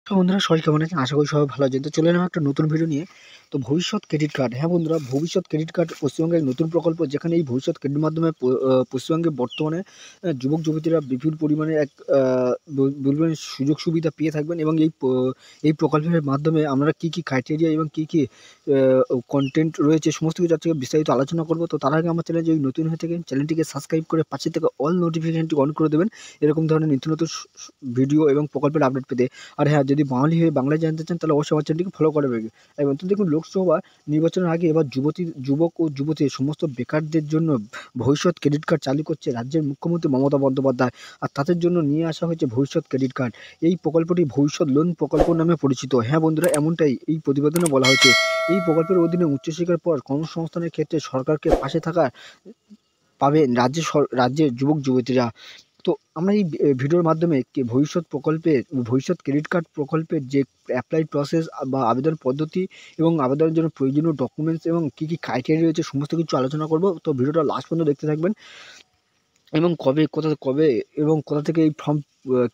তো বন্ধুরা সবাই কেমন আছেন? আশা করি সবাই ভালো আছেন। তো চলে এলাম একটা নতুন ভিডিও নিয়ে। তো ভবিষ্যৎ ক্রেডিট কার্ড, হ্যাঁ বন্ধুরা, ভবিষ্যৎ ক্রেডিট কার্ড পশ্চিমবঙ্গের নতুন প্রকল্প, যেখানে এই ভবিষ্যৎ ক্রেডিট মাধ্যমে পশ্চিমবঙ্গে বর্তমানে যুবক যুবতীরা বিপুল পরিমাণে এক বলবেন সুযোগ সুবিধা পেয়ে থাকবেন। এবং এই প্রকল্পের মাধ্যমে আমরা কি কি ক্রাইটেরিয়া এবং কি কি কন্টেন্ট রয়েছে সমস্ত কিছু আজকে বিস্তারিত আলোচনা করব। তো তার আগে আমার চ্যানেল যদি নতুন হয়ে থাকেন, চ্যানেলটিকে সাবস্ক্রাইব করে পাশে থেকে অল নোটিফিকেশনটি অন করে দেবেন এরকম ধরনের নিত্য নতুন ভিডিও এবং প্রকল্পের আপডেট পেতে। আর হ্যাঁ, যদি বাঙালি হয়ে বাংলায় জানতে চান তাহলে অবশ্যই আমার চ্যানেলটিকে ফলো করে রাখবেন। এবং তো দেখুন, লোকসভা নির্বাচনের আগে এবার যুবক ও যুবতী সমস্ত বেকারদের জন্য ভবিষ্যৎ ক্রেডিট কার্ড চালু করছে রাজ্যের মুখ্যমন্ত্রী মমতা বন্দ্যোপাধ্যায়। আর তাদের জন্য নিয়ে আসা হয়েছে ভবিষ্যৎ ক্রেডিট কার্ড। এই প্রকল্পটি ভবিষ্যৎ লোন প্রকল্প নামে পরিচিত। হ্যাঁ বন্ধুরা, এমনটাই এই প্রতিবেদনে বলা হয়েছে। এই প্রকল্পের অধীনে উচ্চশিক্ষার পর কর্মসংস্থানের ক্ষেত্রে সরকারকে পাশে থাকা পাবেন রাজ্যের যুবক যুবতীরা। তো আমরা এই ভিডিওর মাধ্যমে ভবিষ্যৎ ক্রেডিট কার্ড প্রকল্পের যে অ্যাপ্লাই প্রসেস বা আবেদন পদ্ধতি এবং আবেদনের জন্য প্রয়োজনীয় ডকুমেন্টস এবং কী কী ক্রাইটেরিয়া রয়েছে সমস্ত কিছু আলোচনা করব। তো ভিডিওটা লাস্ট পর্যন্ত দেখতে থাকবেন। এবং কবে এবং কোথা থেকে এই ফর্ম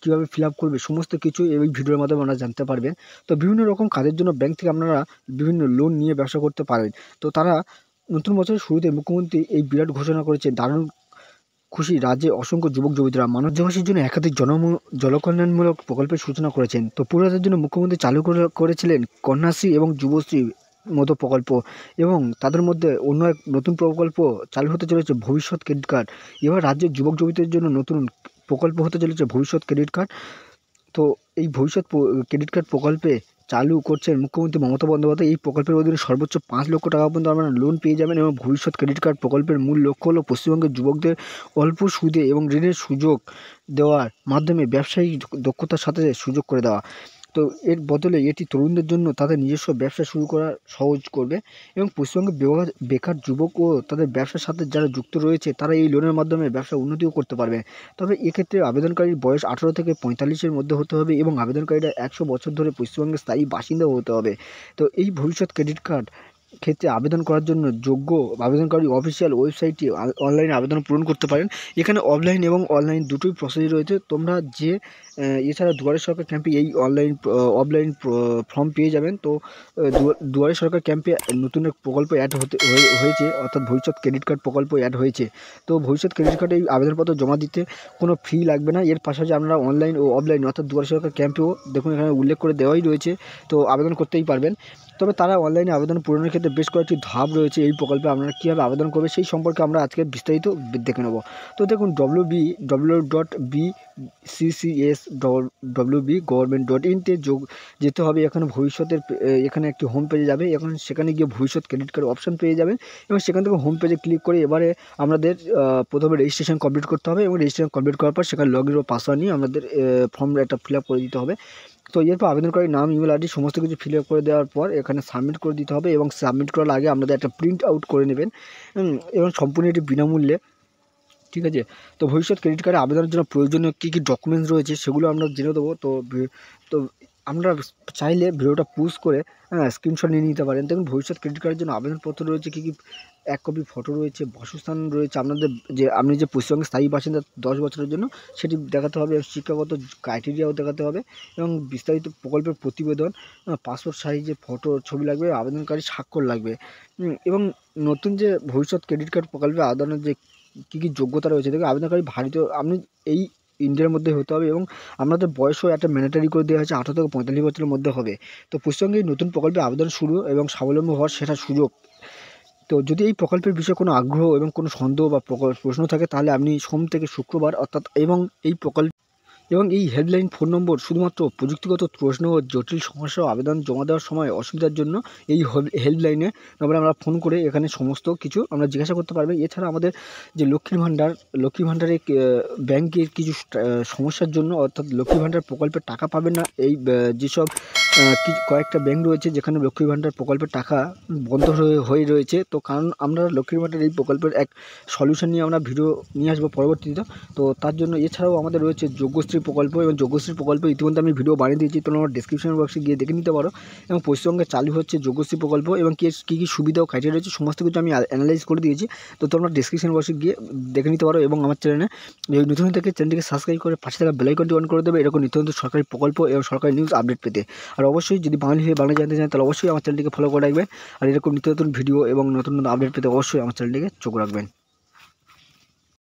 কীভাবে ফিল আপ করবে সমস্ত কিছু এই ভিডিওর মাধ্যমে আপনারা জানতে পারবেন। তো বিভিন্ন রকম কাজের জন্য ব্যাংক থেকে আপনারা বিভিন্ন লোন নিয়ে ব্যবসা করতে পারেন। তো তারা নতুন বছরের শুরুতে মুখ্যমন্ত্রী এই বিরাট ঘোষণা করেছে। দারুণ খুশি রাজ্যে অসংখ্য যুবক যুবতীরা। মানবদেবাসীর জন্য একাধিক জনকল্যাণমূলক প্রকল্পের সূচনা করেছেন। তো পুরোদের জন্য মুখ্যমন্ত্রী চালু করেছিলেন কন্যাশ্রী এবং যুবশ্রী মতো প্রকল্প। এবং তাদের মধ্যে অন্য এক নতুন প্রকল্প চালু হতে চলেছে ভবিষ্যৎ ক্রেডিট কার্ড। এবার রাজ্যের যুবক যুবতীদের জন্য নতুন প্রকল্প হতে চলেছে ভবিষ্যৎ ক্রেডিট কার্ড। তো এই ভবিষ্যৎ ক্রেডিট কার্ড প্রকল্পে চালু করছেন মুখ্যমন্ত্রী মমতা বন্দ্যোপাধ্যায়। এই প্রকল্পের অধীনে সর্বোচ্চ 5 লক্ষ টাকা পর্যন্ত আপনারা লোন পেয়ে যাবেন। এবং ভবিষ্যৎ ক্রেডিট কার্ড প্রকল্পের মূল লক্ষ্য হলো পশ্চিমবঙ্গের যুবকদের অল্প সুদে এবং ঋণের সুযোগ দেওয়ার মাধ্যমে ব্যবসায়িক দক্ষতার সাথে সুযোগ করে দেওয়া। তো এর বদলে এটি তরুণদের জন্য তাদের নিজস্ব ব্যবসা শুরু করা সহজ করবে। এবং পশ্চিমবঙ্গে বেকার যুবক ও তাদের ব্যবসার সাথে যারা যুক্ত রয়েছে তারা এই লোনের মাধ্যমে ব্যবসা উন্নতিও করতে পারবে। তবে এক্ষেত্রে আবেদনকারীর বয়স 18 থেকে 45-এর মধ্যে হতে হবে এবং আবেদনকারীরা 100 বছর ধরে পশ্চিমবঙ্গের স্থায়ী বাসিন্দাও হতে হবে। তো এই ভবিষ্যৎ ক্রেডিট কার্ড ক্ষেত্রে আবেদন করার জন্য যোগ্য আবেদনকারী অফিসিয়াল ওয়েবসাইটে অনলাইনে আবেদন পূরণ করতে পারেন। এখানে অফলাইন এবং অনলাইন দুটোই প্রসেস রয়েছে। তোমরা যে এছাড়া দুয়ারে সরকার ক্যাম্পে এই অফলাইন ফর্ম পেয়ে যাবেন। তো দুয়ারে সরকার ক্যাম্পে নতুন এক প্রকল্প অ্যাড হয়েছে, অর্থাৎ ভবিষ্যৎ ক্রেডিট কার্ড প্রকল্প অ্যাড হয়েছে। তো ভবিষ্যৎ ক্রেডিট কার্ডে এই আবেদনপত্র জমা দিতে কোনো ফি লাগবে না। এর পাশাপাশি আপনারা অনলাইন ও অফলাইন অর্থাৎ দুয়ারে সরকার ক্যাম্পেও দেখুন এখানে উল্লেখ করে দেওয়াই রয়েছে। তো আবেদন করতেই পারবেন। তবে তারা অনলাইনে আবেদন পূরণের ক্ষেত্রে বেশ কয়েকটি ধাপ রয়েছে। এই প্রকল্পে আপনারা কীভাবে আবেদন করবে সেই সম্পর্কে আমরা আজকে বিস্তারিত দেখে নেব। তো দেখুন, www.bccs.gov.in যেতে হবে। এখানে এখানে একটি হোম পেজে যাবে। এখন সেখানে গিয়ে ভবিষ্যৎ ক্রেডিট কার্ড অপশান পেয়ে যাবেন এবং সেখান থেকে হোম পেজে ক্লিক করে এবারে আমাদের প্রথমে রেজিস্ট্রেশন কমপ্লিট করতে হবে এবং রেজিস্ট্রেশন কমপ্লিট করার পর সেখানে লগইন ও পাসওয়ার্ড নিয়ে আমাদের ফর্ম একটা ফিল আপ করে দিতে হবে। তো এরপর আবেদনকারীর নাম, ইমেল আইডি সমস্ত কিছু ফিল আপ করে দেওয়ার পর এখানে সাবমিট করে দিতে হবে। এবং সাবমিট করার আগে আপনাদের একটা প্রিন্ট আউট করে নেবেন এবং সম্পূর্ণ এটি বিনামূল্যে। ঠিক আছে? তো ভবিষ্যৎ ক্রেডিট কার্ডে আবেদনের জন্য প্রয়োজনীয় কী কী ডকুমেন্টস রয়েছে সেগুলো আমরা জেনে দেবো। তো আমরা চাইলে ভিডিওটা পজ করে স্ক্রিনশট নিয়ে নিতে পারেন। দেখুন, ভবিষ্যৎ ক্রেডিট কার্ডের জন্য আবেদনপত্র রয়েছে কী কী: 1 কপি ফটো রয়েছে, বাসস্থান রয়েছে আপনাদের, যে আপনি যে পশ্চিমবঙ্গের স্থায়ী বাসিন্দা 10 বছরের জন্য সেটি দেখাতে হবে, শিক্ষাগত ক্রাইটেরিয়াও দেখাতে হবে এবং বিস্তারিত প্রকল্পের প্রতিবেদন, পাসপোর্ট সাইজের ফটো ছবি লাগবে, আবেদনকারী স্বাক্ষর লাগবে। এবং নতুন যে ভবিষ্যৎ ক্রেডিট কার্ড প্রকল্পে আবেদনের যে কী কী যোগ্যতা রয়েছে, দেখুন আবেদনকারী ভারতীয়, আপনি এই ইন্ডিয়ার মধ্যে হতে হবে এবং আপনাদের বয়সও একটা ম্যান্ডেটরি করে দেওয়া হয়েছে, 18 থেকে 45 বছরের মধ্যে হবে। তো পশ্চিমবঙ্গে এই নতুন প্রকল্পে আবেদন শুরু এবং স্বাবলম্বী হওয়ার সেটা সুযোগ। তো যদি এই প্রকল্পের বিষয়ে কোনো আগ্রহ এবং কোনো সন্দেহ বা প্রশ্ন থাকে তাহলে আপনি সোম থেকে শুক্রবার অর্থাৎ এবং এই হেল্পলাইন ফোন নম্বর শুধুমাত্র প্রযুক্তিগত প্রশ্ন ও জটিল সমস্যা আবেদন জমা দেওয়ার সময় অসুবিধার জন্য এই হেল্পলাইনে নম্বরে আমরা ফোন করে এখানে সমস্ত কিছু আমরা জিজ্ঞাসা করতে পারবেন। এছাড়া আমাদের যে লক্ষ্মী ভাণ্ডারে ব্যাংকের কিছু সমস্যার জন্য, অর্থাৎ লক্ষ্মী ভাণ্ডার প্রকল্পের টাকা পাবেন না এই যেসব কয়েকটা ব্যাংক রয়েছে যেখানে লক্ষ্মীর ভাণ্ডার প্রকল্পের টাকা বন্ধ হয়ে রয়েছে। তো কারণ আমরা লক্ষ্মীর ভাণ্ডার এই প্রকল্পের এক সলিউশন নিয়ে আমরা ভিডিও নিয়ে আসবো পরবর্তীতে। তো তার জন্য এছাড়াও আমাদের রয়েছে যজ্ঞশ্রী প্রকল্প, এবং যজ্ঞশ্রী প্রকল্প ইতিমধ্যে আমি ভিডিও বানিয়ে দিয়েছি, তোমরা আমার ডিসক্রিপশন বক্সে গিয়ে দেখে নিতে পারো। এবং পশ্চিমবঙ্গে চালু হচ্ছে যজ্ঞশ্রী প্রকল্প এবং কী কী সুবিধা ও ক্রাইটেরিয়া রয়েছে সমস্ত কিছু আমি অ্যানালাইজ করে দিয়েছি। তো তোমরা ডিসক্রিপশন বক্সে গিয়ে দেখে নিতে পারো। এবং আমার চ্যানেলে যদি নতুন থেকে চ্যানেলটিকে সাবস্ক্রাইব করে পাশে থাকা বেল আইকনটি অন করে দেবে এরকম নিত্য নতুন সরকারি প্রকল্প এবং সরকারি নিউজ আপডেট পেতে। আর অবশ্যই যদি বাঙালি হয়ে বাংলা জানতে চান তাহলে অবশ্যই আমার চ্যানেলটিকে ফলো করে রাখবেন। আর এরকম নিত্য নতুন ভিডিও এবং নতুন নতুন আপডেট পেতে অবশ্যই আমার চ্যানেলটিকে চোখ রাখবেন।